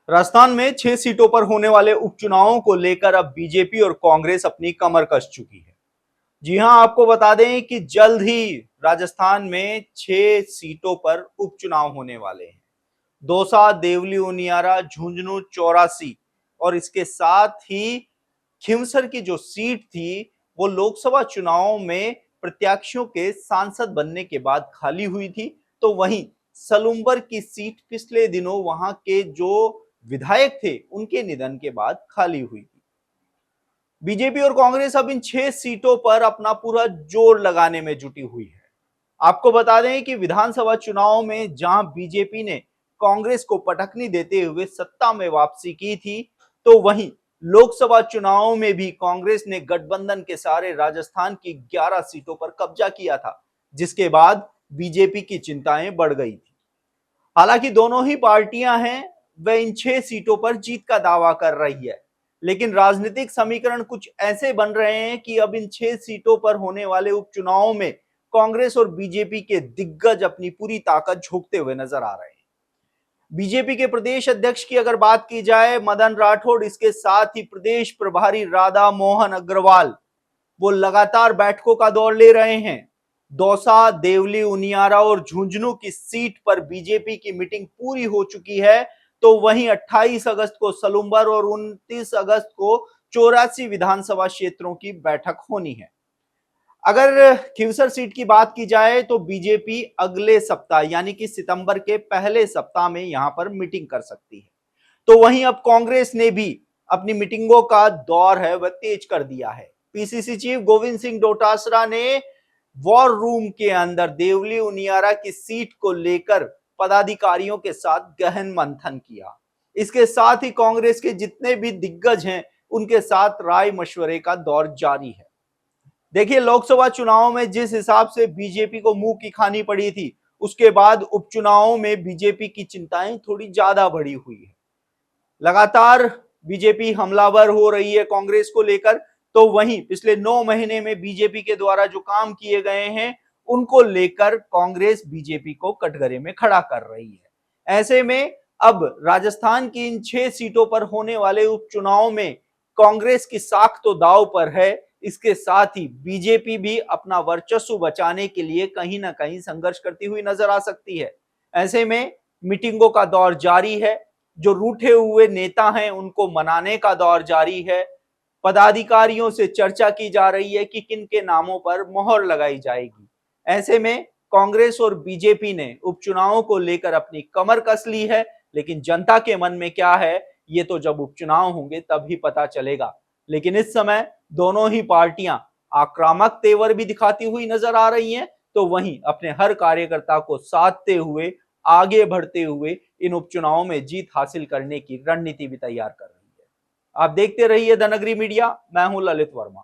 राजस्थान में 6 सीटों पर होने वाले उपचुनावों को लेकर अब बीजेपी और कांग्रेस अपनी कमर कस चुकी है। जी हां, आपको बता दें कि जल्द ही राजस्थान में 6 सीटों पर उपचुनाव होने वाले हैं। दौसा, देवली, उनियारा, झुंझुनू, चौरासी और इसके साथ ही खिंवसर की जो सीट थी वो लोकसभा चुनावों में प्रत्याशियों के सांसद बनने के बाद खाली हुई थी। तो वहीं सलूम्बर की सीट पिछले दिनों वहां के जो विधायक थे उनके निधन के बाद खाली हुई थी। बीजेपी और कांग्रेस अब इन 6 सीटों पर अपना पूरा जोर लगाने में जुटी हुई है। आपको बता दें कि विधानसभा चुनाव में जहां बीजेपी ने कांग्रेस को पटकनी देते हुए सत्ता में वापसी की थी, तो वहीं लोकसभा चुनाव में भी कांग्रेस ने गठबंधन के सारे राजस्थान की 11 सीटों पर कब्जा किया था, जिसके बाद बीजेपी की चिंताएं बढ़ गई थी। हालांकि दोनों ही पार्टियां हैं वह इन 6 सीटों पर जीत का दावा कर रही है, लेकिन राजनीतिक समीकरण कुछ ऐसे बन रहे हैं कि अब इन 6 सीटों पर होने वाले उपचुनावों में कांग्रेस और बीजेपी के दिग्गज अपनी पूरी ताकत झोंकते हुए नजर आ रहे हैं। बीजेपी के प्रदेश अध्यक्ष की अगर बात की जाए मदन राठौड़, इसके साथ ही प्रदेश प्रभारी राधा मोहन अग्रवाल, वो लगातार बैठकों का दौर ले रहे हैं। दौसा, देवली, उनियारा और झुंझुनू की सीट पर बीजेपी की मीटिंग पूरी हो चुकी है। तो वहीं 28 अगस्त को सलूम्बर और 29 अगस्त को 84 विधानसभा क्षेत्रों की बैठक होनी है। अगर खिंवसर सीट की बात की जाए तो बीजेपी अगले सप्ताह यानी कि सितंबर के पहले सप्ताह में यहां पर मीटिंग कर सकती है। तो वहीं अब कांग्रेस ने भी अपनी मीटिंगों का दौर है वह तेज कर दिया है। पीसीसी चीफ गोविंद सिंह डोटासरा ने वॉर रूम के अंदर देवली उनियारा की सीट को लेकर पदाधिकारियों के साथ गहन मंथन किया। इसके साथ ही कांग्रेस के जितने भी दिग्गज हैं उनके साथ राय मशवरे का दौर जारी है। देखिए, लोकसभा चुनाव में जिस हिसाब से बीजेपी को मुंह की खानी पड़ी थी, उसके बाद उपचुनावों में बीजेपी की चिंताएं थोड़ी ज्यादा बढ़ी हुई है। लगातार बीजेपी हमलावर हो रही है कांग्रेस को लेकर। तो वहीं पिछले 9 महीने में बीजेपी के द्वारा जो काम किए गए हैं उनको लेकर कांग्रेस बीजेपी को कटघरे में खड़ा कर रही है। ऐसे में अब राजस्थान की इन 6 सीटों पर होने वाले उपचुनाव में कांग्रेस की साख तो दांव पर है। इसके साथ ही बीजेपी भी अपना वर्चस्व बचाने के लिए कहीं ना कहीं संघर्ष करती हुई नजर आ सकती है। ऐसे में मीटिंगों का दौर जारी है। जो रूठे हुए नेता हैं उनको मनाने का दौर जारी है। पदाधिकारियों से चर्चा की जा रही है कि किन के नामों पर मोहर लगाई जाएगी। ऐसे में कांग्रेस और बीजेपी ने उपचुनावों को लेकर अपनी कमर कस ली है, लेकिन जनता के मन में क्या है ये तो जब उपचुनाव होंगे तब ही पता चलेगा। लेकिन इस समय दोनों ही पार्टियां आक्रामक तेवर भी दिखाती हुई नजर आ रही हैं, तो वहीं अपने हर कार्यकर्ता को साधते हुए आगे बढ़ते हुए इन उपचुनावों में जीत हासिल करने की रणनीति भी तैयार कर रही है। आप देखते रहिए द नगरी मीडिया। मैं हूं ललित वर्मा।